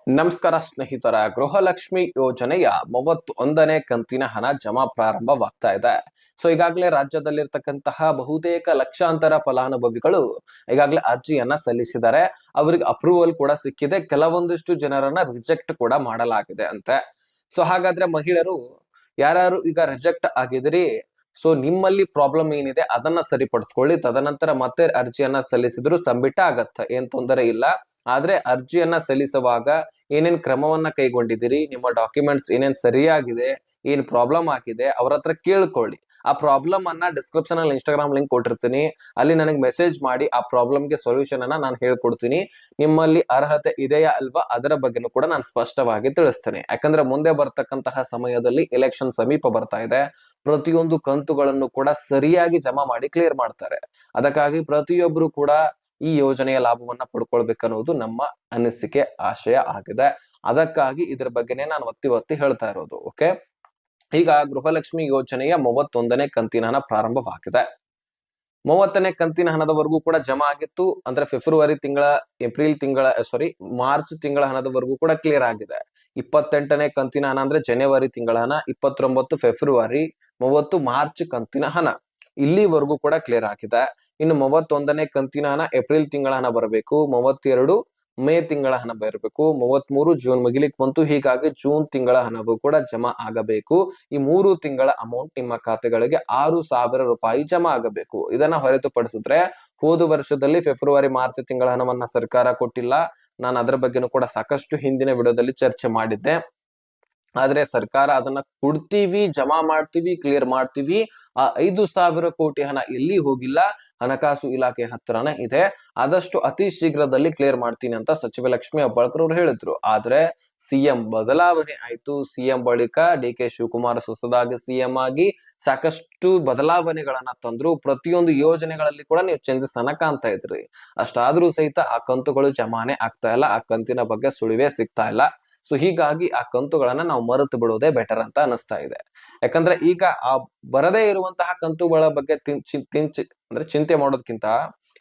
ನಮಸ್ಕಾರ ಸ್ನೇಹಿತರ, ಗೃಹಲಕ್ಷ್ಮಿ ಯೋಜನೆಯ 31ನೇ ಕಂತಿನ ಹಣ ಜಮಾ ಪ್ರಾರಂಭವಾಗ್ತಾ ಇದೆ. ಈಗಾಗಲೇ ರಾಜ್ಯದಲ್ಲಿರ್ತಕ್ಕಂತಹ ಬಹುತೇಕ ಲಕ್ಷಾಂತರ ಫಲಾನುಭವಿಗಳು ಈಗಾಗಲೇ ಅರ್ಜಿಯನ್ನ ಸಲ್ಲಿಸಿದ್ದಾರೆ. ಅವರಿಗೆ ಅಪ್ರೂವಲ್ ಕೂಡ ಸಿಕ್ಕಿದೆ. ಕೆಲವೊಂದಿಷ್ಟು ಜನರನ್ನ ರಿಜೆಕ್ಟ್ ಕೂಡ ಮಾಡಲಾಗಿದೆ ಅಂತೆ. ಹಾಗಾದ್ರೆ ಮಹಿಳೆಯರು ಯಾರು ಈಗ ರಿಜೆಕ್ಟ್ ಆಗಿದ್ರಿ, ನಿಮ್ಮಲ್ಲಿ ಪ್ರಾಬ್ಲಮ್ ಏನಿದೆ ಅದನ್ನ ಸರಿಪಡಿಸ್ಕೊಳ್ಳಿ. ತದನಂತರ ಮತ್ತೆ ಅರ್ಜಿಯನ್ನ ಸಲ್ಲಿಸಿದ್ರು ಸಬ್ಮಿಟ್ ಆಗತ್ತೆ, ಏನ್ ತೊಂದರೆ ಇಲ್ಲ. ಆದ್ರೆ ಅರ್ಜಿಯನ್ನ ಸಲ್ಲಿಸುವಾಗ ಏನೇನ್ ಕ್ರಮವನ್ನ ಕೈಗೊಂಡಿದ್ದೀರಿ, ನಿಮ್ಮ ಡಾಕ್ಯುಮೆಂಟ್ಸ್ ಏನೇನ್ ಸರಿಯಾಗಿದೆ, ಏನ್ ಪ್ರಾಬ್ಲಮ್ ಆಗಿದೆ ಅವ್ರ ಹತ್ರ ಕೇಳ್ಕೊಳ್ಳಿ. ಆ ಪ್ರಾಬ್ಲಮ್ ಅನ್ನ ಡಿಸ್ಕ್ರಿಪ್ಷನ್ ಅಲ್ಲಿ ಇನ್ಸ್ಟಾಗ್ರಾಮ್ ಲಿಂಕ್ ಕೊಟ್ಟಿರ್ತೀನಿ, ಅಲ್ಲಿ ನನಗೆ ಮೆಸೇಜ್ ಮಾಡಿ ಆ ಪ್ರಾಬ್ಲಮ್ಗೆ ಸೊಲ್ಯೂಷನ್ ಅನ್ನ ನಾನು ಹೇಳ್ಕೊಡ್ತೀನಿ. ನಿಮ್ಮಲ್ಲಿ ಅರ್ಹತೆ ಇದೆಯಾ ಅಲ್ವಾ ಅದರ ಬಗ್ಗೆನೂ ಕೂಡ ನಾನು ಸ್ಪಷ್ಟವಾಗಿ ತಿಳಿಸ್ತೇನೆ. ಯಾಕಂದ್ರೆ ಮುಂದೆ ಬರ್ತಕ್ಕಂತಹ ಸಮಯದಲ್ಲಿ ಎಲೆಕ್ಷನ್ ಸಮೀಪ ಬರ್ತಾ ಇದೆ. ಪ್ರತಿಯೊಂದು ಕಂತುಗಳನ್ನು ಕೂಡ ಸರಿಯಾಗಿ ಜಮಾ ಮಾಡಿ ಕ್ಲಿಯರ್ ಮಾಡ್ತಾರೆ. ಅದಕ್ಕಾಗಿ ಪ್ರತಿಯೊಬ್ರು ಕೂಡ ಈ ಯೋಜನೆಯ ಲಾಭವನ್ನ ಪಡ್ಕೊಳ್ಬೇಕನ್ನೋದು ನಮ್ಮ ಅನಿಸಿಕೆ, ಆಶಯ ಆಗಿದೆ. ಅದಕ್ಕಾಗಿ ಇದ್ರ ಬಗ್ಗೆನೇ ನಾನು ಒತ್ತಿ ಹೇಳ್ತಾ ಇರೋದು. ಓಕೆ, ಈಗ ಗೃಹಲಕ್ಷ್ಮಿ ಯೋಜನೆಯ 31ನೇ ಕಂತಿನ ಹಣ ಪ್ರಾರಂಭವಾಗಿದೆ. 30ನೇ ಕಂತಿನ ಹಣದವರೆಗೂ ಕೂಡ ಜಮಾ ಆಗಿತ್ತು. ಅಂದ್ರೆ ಮಾರ್ಚ್ ತಿಂಗಳ ಹಣದವರೆಗೂ ಕೂಡ ಕ್ಲಿಯರ್ ಆಗಿದೆ. 28ನೇ ಕಂತಿನ ಹಣ ಅಂದ್ರೆ ಜನವರಿ ತಿಂಗಳ ಹಣ, 29 ಫೆಬ್ರವರಿ, 30 ಮಾರ್ಚ್ ಕಂತಿನ ಹಣ ಇಲ್ಲಿವರೆಗೂ ಕೂಡ ಕ್ಲಿಯರ್ ಆಗಿದೆ. ಇನ್ನು 31ನೇ ಕಂತಿನ ಹಣ ಏಪ್ರಿಲ್ ತಿಂಗಳ ಹಣ ಬರಬೇಕು, 32 ಮೇ ತಿಂಗಳ ಹಣ ಬರಬೇಕು, 33 ಜೂನ್ ಮುಗಿಲಿಕ್ಕೆ ಬಂತು. ಹೀಗಾಗಿ ಜೂನ್ ತಿಂಗಳ ಹಣವು ಕೂಡ ಜಮಾ ಆಗಬೇಕು. ಈ 3 ತಿಂಗಳ ಅಮೌಂಟ್ ನಿಮ್ಮ ಖಾತೆಗಳಿಗೆ 6,000 ರೂಪಾಯಿ ಜಮಾ ಆಗಬೇಕು. ಇದನ್ನ ಹೊರತುಪಡಿಸಿದ್ರೆ ಹೋದ ವರ್ಷದಲ್ಲಿ ಫೆಬ್ರವರಿ ಮಾರ್ಚ್ ತಿಂಗಳ ಹಣವನ್ನ ಸರ್ಕಾರ ಕೊಟ್ಟಿಲ್ಲ. ನಾನು ಅದರ ಬಗ್ಗೆನೂ ಕೂಡ ಸಾಕಷ್ಟು ಹಿಂದಿನ ವಿಡಿಯೋದಲ್ಲಿ ಚರ್ಚೆ ಮಾಡಿದ್ದೆ. ಆದ್ರೆ ಸರ್ಕಾರ ಅದನ್ನ ಕೊಡ್ತೀವಿ, ಜಮಾ ಮಾಡ್ತೀವಿ, ಕ್ಲಿಯರ್ ಮಾಡ್ತೀವಿ. ಆ 5,000 ಕೋಟಿ ಹಣ ಎಲ್ಲಿ ಹೋಗಿಲ್ಲ, ಹಣಕಾಸು ಇಲಾಖೆ ಹತ್ರನೇ ಇದೆ. ಆದಷ್ಟು ಅತಿ ಶೀಘ್ರದಲ್ಲಿ ಕ್ಲಿಯರ್ ಮಾಡ್ತೀನಿ ಅಂತ ಸಚಿವ ಲಕ್ಷ್ಮಿ ಹೆಬ್ಬಾಳ್ಕರ್ ಅವರು ಹೇಳಿದ್ರು. ಆದ್ರೆ ಸಿಎಂ ಬದಲಾವಣೆ ಆಯ್ತು. ಸಿಎಂ ಬಳಿಕ ಡಿ.ಕೆ. ಶಿವಕುಮಾರ್ ಹೊಸದಾಗಿ ಸಿಎಂ ಆಗಿ ಸಾಕಷ್ಟು ಬದಲಾವಣೆಗಳನ್ನ ತಂದ್ರು. ಪ್ರತಿಯೊಂದು ಯೋಜನೆಗಳಲ್ಲಿ ಕೂಡ ನೀವು ಚೇಂಜಸ್ ಅನ್ನ ಕಾಣ್ತಾ ಇದ್ರಿ. ಅಷ್ಟಾದ್ರೂ ಸಹಿತ ಆ ಕಂತುಗಳು ಜಮಾನೆ ಆಗ್ತಾ ಇಲ್ಲ. ಆ ಕಂತಿನ ಬಗ್ಗೆ ಸುಳಿವೇ ಸಿಗ್ತಾ ಇಲ್ಲ. ಹೀಗಾಗಿ ಆ ಕಂತುಗಳನ್ನ ನಾವು ಮರೆತು ಬಿಡೋದೇ ಬೆಟರ್ ಅಂತ ಅನಿಸ್ತಾ ಇದೆ. ಯಾಕಂದ್ರೆ ಈಗ ಆ ಬರದೇ ಇರುವಂತಹ ಕಂತುಗಳ ಬಗ್ಗೆ ಚಿಂತೆ ಮಾಡೋದಕ್ಕಿಂತ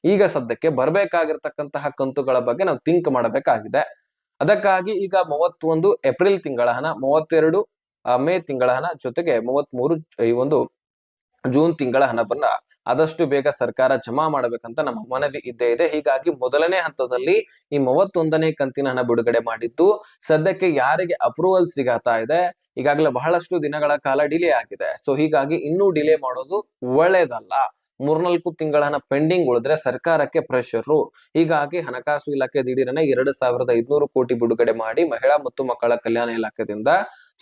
ಈಗ ಸದ್ಯಕ್ಕೆ ಬರ್ಬೇಕಾಗಿರ್ತಕ್ಕಂತಹ ಕಂತುಗಳ ಬಗ್ಗೆ ನಾವು ಥಿಂಕ್ ಮಾಡಬೇಕಾಗಿದೆ. ಅದಕ್ಕಾಗಿ ಈಗ 31 ಏಪ್ರಿಲ್ ತಿಂಗಳ ಹಣ, 32 ಮೇ ತಿಂಗಳ ಹಣ, ಜೊತೆಗೆ 33 ಈ ಒಂದು ಜೂನ್ ತಿಂಗಳ ಹಣವನ್ನ ಆದಷ್ಟು ಬೇಗ ಸರ್ಕಾರ ಜಮಾ ಮಾಡಬೇಕಂತ ನಮ್ಮ ಮನವಿ ಇದ್ದೇ ಇದೆ. ಹೀಗಾಗಿ ಮೊದಲನೇ ಹಂತದಲ್ಲಿ ಈ 31ನೇ ಕಂತಿನ ಹಣ ಬಿಡುಗಡೆ ಮಾಡಿದ್ದು ಸದ್ಯಕ್ಕೆ ಯಾರಿಗೆ ಅಪ್ರೂವಲ್ ಸಿಗತಾ ಇದೆ, ಈಗಾಗಲೇ ಬಹಳಷ್ಟು ದಿನಗಳ ಕಾಲ ಡಿಲೇ ಆಗಿದೆ. ಹೀಗಾಗಿ ಇನ್ನೂ ಡಿಲೇ ಮಾಡೋದು ಒಳ್ಳೇದಲ್ಲ. 3-4 ತಿಂಗಳ ಹಣ ಪೆಂಡಿಂಗ್ ಉಳಿದ್ರೆ ಸರ್ಕಾರಕ್ಕೆ ಪ್ರೆಷರ್. ಹೀಗಾಗಿ ಹಣಕಾಸು ಇಲಾಖೆ ದಿಢೀರನೆ 2,500 ಕೋಟಿ ಬಿಡುಗಡೆ ಮಾಡಿ ಮಹಿಳಾ ಮತ್ತು ಮಕ್ಕಳ ಕಲ್ಯಾಣ ಇಲಾಖೆಯಿಂದ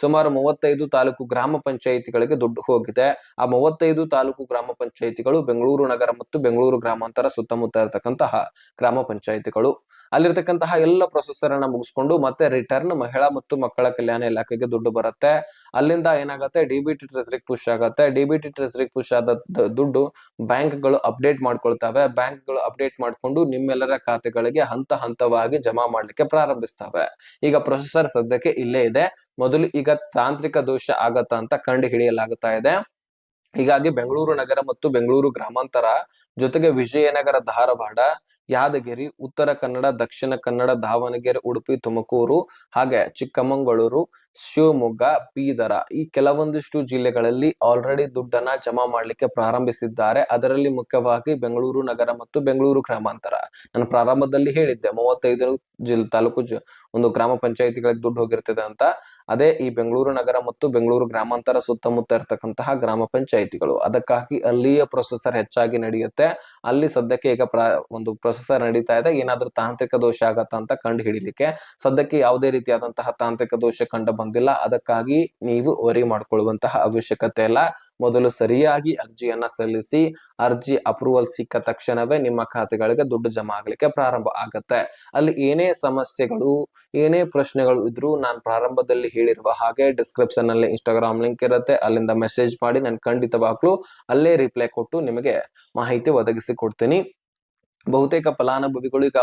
ಸುಮಾರು 35 ತಾಲೂಕು ಗ್ರಾಮ ಪಂಚಾಯಿತಿಗಳಿಗೆ ದುಡ್ಡು ಹೋಗಿದೆ. ಆ 35 ತಾಲೂಕು ಗ್ರಾಮ ಪಂಚಾಯಿತಿಗಳು ಬೆಂಗಳೂರು ನಗರ ಮತ್ತು ಬೆಂಗಳೂರು ಗ್ರಾಮಾಂತರ ಸುತ್ತಮುತ್ತ ಇರತಕ್ಕಂತಹ ಗ್ರಾಮ ಪಂಚಾಯಿತಿಗಳು. ಅಲ್ಲಿರ್ತಕ್ಕಂತಹ ಎಲ್ಲ ಪ್ರೊಸೆಸರ್ ಅನ್ನ ಮುಗಿಸ್ಕೊಂಡು ಮತ್ತೆ ರಿಟರ್ನ್ ಮಹಿಳಾ ಮತ್ತು ಮಕ್ಕಳ ಕಲ್ಯಾಣ ಇಲಾಖೆಗೆ ದುಡ್ಡು ಬರುತ್ತೆ. ಅಲ್ಲಿಂದ ಏನಾಗುತ್ತೆ, ಡಿಬಿಟಿ ಟ್ರೆಜರಿಗೆ ಪುಷ್ ಆಗುತ್ತೆ. ಡಿಬಿಟಿ ಟ್ರೆಜರಿಗೆ ಪುಷ್ ಆದ ದುಡ್ಡು ಬ್ಯಾಂಕ್ಗಳು ಅಪ್ಡೇಟ್ ಮಾಡ್ಕೊಳ್ತವೆ. ಬ್ಯಾಂಕ್ಗಳು ಅಪ್ಡೇಟ್ ಮಾಡ್ಕೊಂಡು ನಿಮ್ಮೆಲ್ಲರ ಖಾತೆಗಳಿಗೆ ಹಂತ ಹಂತವಾಗಿ ಜಮಾ ಮಾಡ್ಲಿಕ್ಕೆ ಪ್ರಾರಂಭಿಸ್ತವೆ. ಈಗ ಪ್ರೊಸೆಸರ್ ಸದ್ಯಕ್ಕೆ ಇಲ್ಲೇ ಇದೆ. ಮೊದಲು ಈಗ ತಾಂತ್ರಿಕ ದೋಷ ಆಗತ್ತಾ ಅಂತ ಕಂಡು ಹಿಡಿಯಲಾಗುತ್ತಾ ಇದೆ. ಹೀಗಾಗಿ ಬೆಂಗಳೂರು ನಗರ ಮತ್ತು ಬೆಂಗಳೂರು ಗ್ರಾಮಾಂತರ, ಜೊತೆಗೆ ವಿಜಯನಗರ, ಧಾರವಾಡ, ಯಾದಗಿರಿ, ಉತ್ತರ ಕನ್ನಡ, ದಕ್ಷಿಣ ಕನ್ನಡ, ದಾವಣಗೆರೆ, ಉಡುಪಿ, ತುಮಕೂರು, ಹಾಗೆ ಚಿಕ್ಕಮಗಳೂರು, ಶಿವಮೊಗ್ಗ, ಬೀದರ ಈ ಕೆಲವೊಂದಿಷ್ಟು ಜಿಲ್ಲೆಗಳಲ್ಲಿ ಆಲ್ರೆಡಿ ದುಡ್ಡನ್ನ ಜಮಾ ಮಾಡ್ಲಿಕ್ಕೆ ಪ್ರಾರಂಭಿಸಿದ್ದಾರೆ. ಅದರಲ್ಲಿ ಮುಖ್ಯವಾಗಿ ಬೆಂಗಳೂರು ನಗರ ಮತ್ತು ಬೆಂಗಳೂರು ಗ್ರಾಮಾಂತರ. ನಾನು ಪ್ರಾರಂಭದಲ್ಲಿ ಹೇಳಿದ್ದೆ 35 ತಾಲೂಕು ಒಂದು ಗ್ರಾಮ ಪಂಚಾಯಿತಿಗಳಿಗೆ ದುಡ್ಡು ಹೋಗಿರ್ತದೆ ಅಂತ. ಅದೇ ಈ ಬೆಂಗಳೂರು ನಗರ ಮತ್ತು ಬೆಂಗಳೂರು ಗ್ರಾಮಾಂತರ ಸುತ್ತಮುತ್ತ ಇರತಕ್ಕಂತಹ ಗ್ರಾಮ ಪಂಚಾಯಿತಿಗಳು. ಅದಕ್ಕಾಗಿ ಅಲ್ಲಿಯ ಪ್ರೊಸೆಸರ್ ಹೆಚ್ಚಾಗಿ ನಡೆಯುತ್ತೆ. ಅಲ್ಲಿ ಸದ್ಯಕ್ಕೆ ಈಗ ಒಂದು ಪ್ರೊಸೆಸರ್ ನಡೀತಾ ಇದೆ. ಏನಾದ್ರೂ ತಾಂತ್ರಿಕ ದೋಷ ಆಗತ್ತಾ ಅಂತ ಕಂಡು ಹಿಡಿಲಿಕ್ಕೆ. ಸದ್ಯಕ್ಕೆ ಯಾವುದೇ ರೀತಿಯಾದಂತಹ ತಾಂತ್ರಿಕ ದೋಷ ಕಂಡು ಬಂದಿಲ್ಲ. ಅದಕ್ಕಾಗಿ ನೀವು ವರಿ ಮಾಡ್ಕೊಳ್ಳುವಂತಹ ಅವಶ್ಯಕತೆ ಇಲ್ಲ. ಮೊದಲು ಸರಿಯಾಗಿ ಅರ್ಜಿಯನ್ನ ಸಲ್ಲಿಸಿ, ಅರ್ಜಿ ಅಪ್ರೂವಲ್ ಸಿಕ್ಕ ತಕ್ಷಣವೇ ನಿಮ್ಮ ಖಾತೆಗಳಿಗೆ ದುಡ್ಡು ಜಮಾ ಆಗ್ಲಿಕ್ಕೆ ಪ್ರಾರಂಭ ಆಗತ್ತೆ. ಅಲ್ಲಿ ಏನೇ ಸಮಸ್ಯೆಗಳು, ಏನೇ ಪ್ರಶ್ನೆಗಳು ಇದ್ರೂ ನಾನು ಪ್ರಾರಂಭದಲ್ಲಿ ಹೇಳಿರುವ ಹಾಗೆ ಡಿಸ್ಕ್ರಿಪ್ಷನ್ ನಲ್ಲಿ ಇನ್ಸ್ಟಾಗ್ರಾಮ್ ಲಿಂಕ್ ಇರುತ್ತೆ, ಅಲ್ಲಿಂದ ಮೆಸೇಜ್ ಮಾಡಿ ನಾನು ಖಂಡಿತವಾಗ್ಲೂ ಅಲ್ಲೇ ರಿಪ್ಲೈ ಕೊಟ್ಟು ನಿಮಗೆ ಮಾಹಿತಿ ಒದಗಿಸಿ ಕೊಡ್ತೀನಿ. ಬಹುತೇಕ ಫಲಾನುಭವಿಗಳು ಈಗ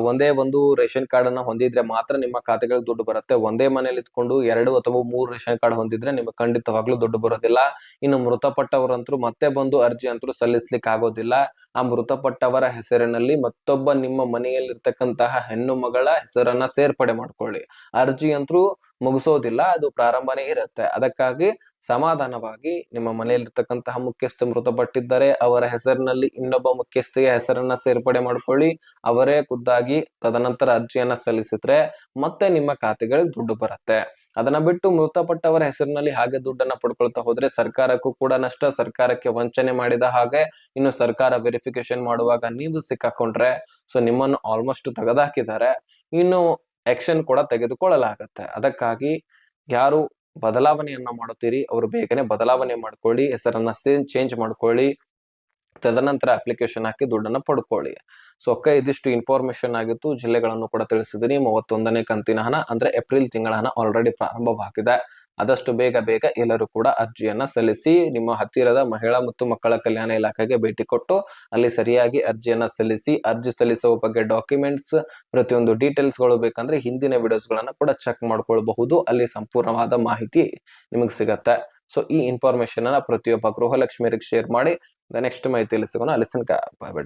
ಒಂದೇ ಒಂದು ರೇಷನ್ ಕಾರ್ಡ್ ಅನ್ನ ಹೊಂದಿದ್ರೆ ಮಾತ್ರ ನಿಮ್ಮ ಖಾತೆಗಳಿಗೆ ದುಡ್ಡು ಬರುತ್ತೆ. ಒಂದೇ ಮನೇಲಿ ಇದ್ಕೊಂಡು 2 ಅಥವಾ 3 ರೇಷನ್ ಕಾರ್ಡ್ ಹೊಂದಿದ್ರೆ ನಿಮಗೆ ಖಂಡಿತವಾಗ್ಲೂ ದುಡ್ಡು ಬರೋದಿಲ್ಲ. ಇನ್ನು ಮೃತಪಟ್ಟವರಂತರೂ ಮತ್ತೆ ಬಂದು ಅರ್ಜಿ ಅಂತೂ ಸಲ್ಲಿಸ್ಲಿಕ್ಕೆ ಆಗೋದಿಲ್ಲ. ಆ ಮೃತಪಟ್ಟವರ ಹೆಸರಿನಲ್ಲಿ ಮತ್ತೊಬ್ಬ ನಿಮ್ಮ ಮನೆಯಲ್ಲಿರ್ತಕ್ಕಂತಹ ಹೆಣ್ಣು ಮಗಳ ಹೆಸರನ್ನ ಸೇರ್ಪಡೆ ಮಾಡ್ಕೊಳ್ಳಿ. ಅರ್ಜಿ ಅಂತೂ ಮುಗಿಸೋದಿಲ್ಲ, ಅದು ಪ್ರಾರಂಭನೇ ಇರುತ್ತೆ. ಅದಕ್ಕಾಗಿ ಸಮಾಧಾನವಾಗಿ ನಿಮ್ಮ ಮನೆಯಲ್ಲಿರ್ತಕ್ಕಂತಹ ಮುಖ್ಯಸ್ಥ ಮೃತಪಟ್ಟಿದ್ದರೆ ಅವರ ಹೆಸರಿನಲ್ಲಿ ಇನ್ನೊಬ್ಬ ಮುಖ್ಯಸ್ಥೆಯ ಹೆಸರನ್ನ ಸೇರ್ಪಡೆ ಮಾಡ್ಕೊಳ್ಳಿ. ಅವರೇ ಖುದ್ದಾಗಿ ತದನಂತರ ಅರ್ಜಿಯನ್ನ ಸಲ್ಲಿಸಿದ್ರೆ ಮತ್ತೆ ನಿಮ್ಮ ಖಾತೆಗಳಿಗೆ ದುಡ್ಡು ಬರುತ್ತೆ. ಅದನ್ನ ಬಿಟ್ಟು ಮೃತಪಟ್ಟವರ ಹೆಸರಿನಲ್ಲಿ ಹಾಗೆ ದುಡ್ಡನ್ನ ಪಡ್ಕೊಳ್ತಾ ಹೋದ್ರೆ ಸರ್ಕಾರಕ್ಕೂ ಕೂಡ ನಷ್ಟ, ಸರ್ಕಾರಕ್ಕೆ ವಂಚನೆ ಮಾಡಿದ ಹಾಗೆ. ಇನ್ನು ಸರ್ಕಾರ ವೆರಿಫಿಕೇಶನ್ ಮಾಡುವಾಗ ನೀವು ಸಿಕ್ಕಾಕೊಂಡ್ರೆ ಸೊ ನಿಮ್ಮನ್ನು ಆಲ್ಮೋಸ್ಟ್ ತೆಗೆದುಹಾಕಿದ್ದಾರೆ. ಇನ್ನು ಆಕ್ಷನ್ ಕೂಡ ತೆಗೆದುಕೊಳ್ಳಲಾಗತ್ತೆ. ಅದಕ್ಕಾಗಿ ಯಾರು ಬದಲಾವಣೆಯನ್ನ ಮಾಡುತ್ತೀರಿ ಅವರು ಬೇಗನೆ ಬದಲಾವಣೆ ಮಾಡ್ಕೊಳ್ಳಿ, ಹೆಸರನ್ನ ಚೇಂಜ್ ಮಾಡ್ಕೊಳ್ಳಿ, ತದನಂತರ ಅಪ್ಲಿಕೇಶನ್ ಹಾಕಿ ದುಡ್ಡನ್ನ ಪಡ್ಕೊಳ್ಳಿ. ಸೊ ಇದಿಷ್ಟು ಇನ್ಫಾರ್ಮೇಶನ್ ಆಗಿತ್ತು. ಜಿಲ್ಲೆಗಳನ್ನು ಕೂಡ ತಿಳಿಸಿದೀನಿ. 31ನೇ ಕಂತಿನ ಹಣ ಅಂದ್ರೆ ಏಪ್ರಿಲ್ ತಿಂಗಳ ಹಣ ಆಲ್ರೆಡಿ ಪ್ರಾರಂಭವಾಗಿದೆ. ಆದಷ್ಟು ಬೇಗ ಎಲ್ಲರೂ ಕೂಡ ಅರ್ಜಿಯನ್ನ ಸಲ್ಲಿಸಿ. ನಿಮ್ಮ ಹತ್ತಿರದ ಮಹಿಳಾ ಮತ್ತು ಮಕ್ಕಳ ಕಲ್ಯಾಣ ಇಲಾಖೆಗೆ ಭೇಟಿ ಕೊಟ್ಟು ಅಲ್ಲಿ ಸರಿಯಾಗಿ ಅರ್ಜಿಯನ್ನ ಸಲ್ಲಿಸಿ. ಅರ್ಜಿ ಸಲ್ಲಿಸುವ ಬಗ್ಗೆ ಡಾಕ್ಯುಮೆಂಟ್ಸ್ ಪ್ರತಿಯೊಂದು ಡೀಟೇಲ್ಸ್ ಗಳು ಬೇಕಂದ್ರೆ ಹಿಂದಿನ ವಿಡಿಯೋಸ್ ಗಳನ್ನ ಕೂಡ ಚೆಕ್ ಮಾಡ್ಕೊಳ್ಬಹುದು. ಅಲ್ಲಿ ಸಂಪೂರ್ಣವಾದ ಮಾಹಿತಿ ನಿಮಗೆ ಸಿಗತ್ತೆ. ಸೊ ಈ ಇನ್ಫಾರ್ಮೇಶನ್ ಅನ್ನ ಪ್ರತಿಯೊಬ್ಬ ಗೃಹಲಕ್ಷ್ಮಿಯರಿಗೆ ಶೇರ್ ಮಾಡಿ. ನೆಕ್ಸ್ಟ್ ಮಾಹಿತಿಯಲ್ಲಿ ಸಿಗೋಣ. ಅಲ್ಲಿ ತನಕ ಬೈ ಬೈ.